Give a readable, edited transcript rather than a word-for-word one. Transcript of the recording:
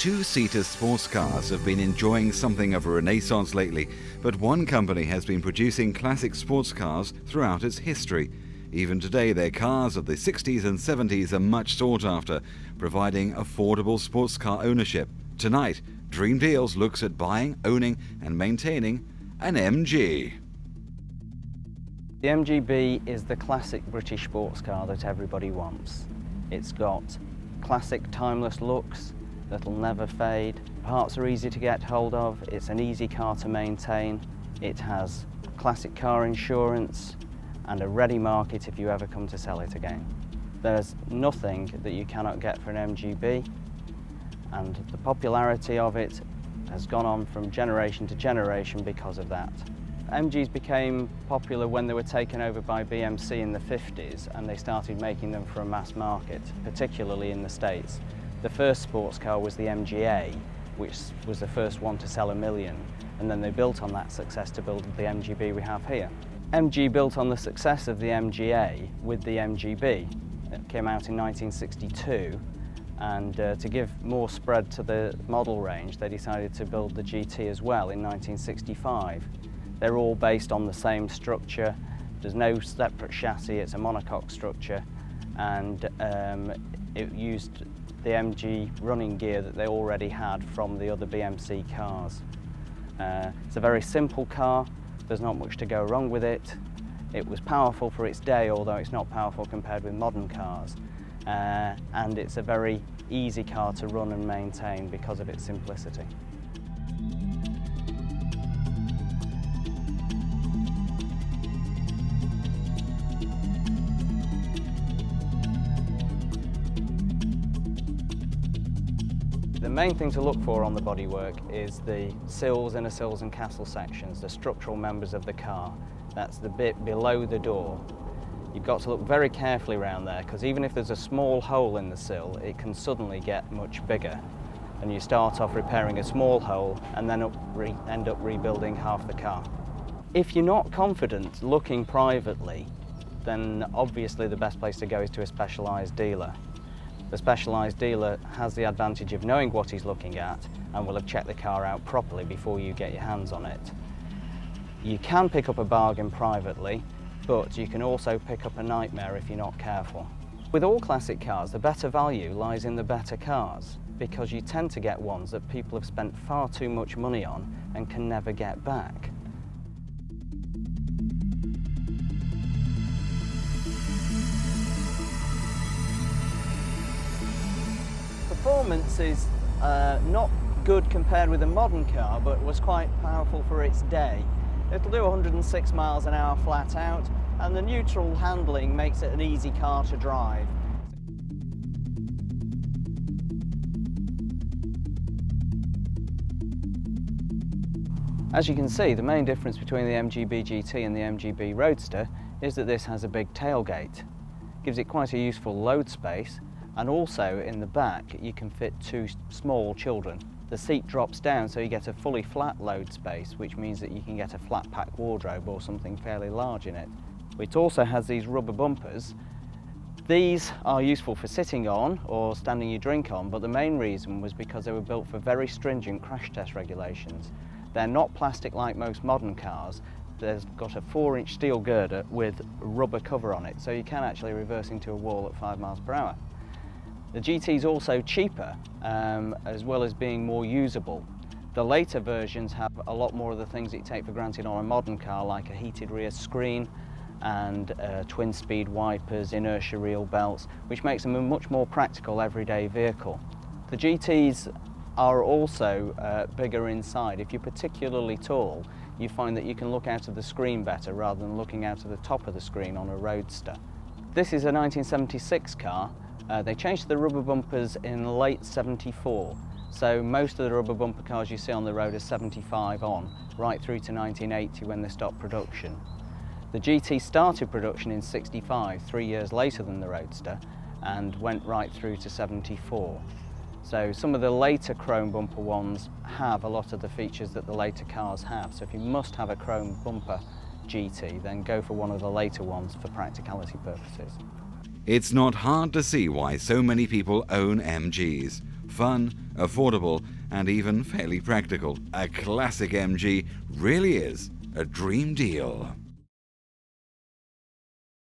Two-seater sports cars have been enjoying something of a renaissance lately, but one company has been producing classic sports cars throughout its history. Even today, their cars of the 60s and 70s are much sought after, providing affordable sports car ownership. Tonight, Dream Deals looks at buying, owning and maintaining an MG. The MGB is the classic British sports car that everybody wants. It's got classic timeless looks that'll never fade. Parts are easy to get hold of. It's an easy car to maintain. It has classic car insurance and a ready market if you ever come to sell it again. There's nothing that you cannot get for an MGB, and the popularity of it has gone on from generation to generation because of that. MGs became popular when they were taken over by BMC in the 50s, and they started making them for a mass market, particularly in the States. The first sports car was the MGA, which was the first one to sell 1 million, and then they built on that success to build the MGB we have here. MG built on the success of the MGA with the MGB. It came out in 1962, and to give more spread to the model range, they decided to build the GT as well in 1965. They're all based on the same structure. There's no separate chassis, it's a monocoque structure, and it used the MG running gear that they already had from the other BMC cars. It's a very simple car, there's not much to go wrong with it. It was powerful for its day, although it's not powerful compared with modern cars. And it's a very easy car to run and maintain because of its simplicity. The main thing to look for on the bodywork is the sills, inner sills and castle sections, the structural members of the car. That's the bit below the door. You've got to look very carefully around there, because even if there's a small hole in the sill, it can suddenly get much bigger. And you start off repairing a small hole and then end up rebuilding half the car. If you're not confident looking privately, then obviously the best place to go is to a specialised dealer. The specialised dealer has the advantage of knowing what he's looking at and will have checked the car out properly before you get your hands on it. You can pick up a bargain privately, but you can also pick up a nightmare if you're not careful. With all classic cars, the better value lies in the better cars, because you tend to get ones that people have spent far too much money on and can never get back. Performance is not good compared with a modern car, but was quite powerful for its day. It'll do 106 miles an hour flat out, and the neutral handling makes it an easy car to drive. As you can see, the main difference between the MGB GT and the MGB Roadster is that this has a big tailgate. It gives it quite a useful load space, and also in the back you can fit 2 small children. The seat drops down so you get a fully flat load space, which means that you can get a flat pack wardrobe or something fairly large in it. It also has these rubber bumpers. These are useful for sitting on or standing your drink on, but the main reason was because they were built for very stringent crash test regulations. They're not plastic like most modern cars. They've got a 4-inch steel girder with a rubber cover on it, so you can actually reverse into a wall at 5 miles per hour. The GT is also cheaper, as well as being more usable. The later versions have a lot more of the things that you take for granted on a modern car, like a heated rear screen and twin-speed wipers, inertia reel belts, which makes them a much more practical everyday vehicle. The GTs are also bigger inside. If you're particularly tall, you find that you can look out of the screen better rather than looking out of the top of the screen on a Roadster. This is a 1976 car. They changed the rubber bumpers in late '74, so most of the rubber bumper cars you see on the road are 75 on, right through to 1980 when they stopped production. The GT started production in '65, 3 years later than the Roadster, and went right through to '74. So some of the later chrome bumper ones have a lot of the features that the later cars have, so if you must have a chrome bumper GT, then go for one of the later ones for practicality purposes. It's not hard to see why so many people own MGs. fun, affordable, and even fairly practical. A classic MG really is a dream deal.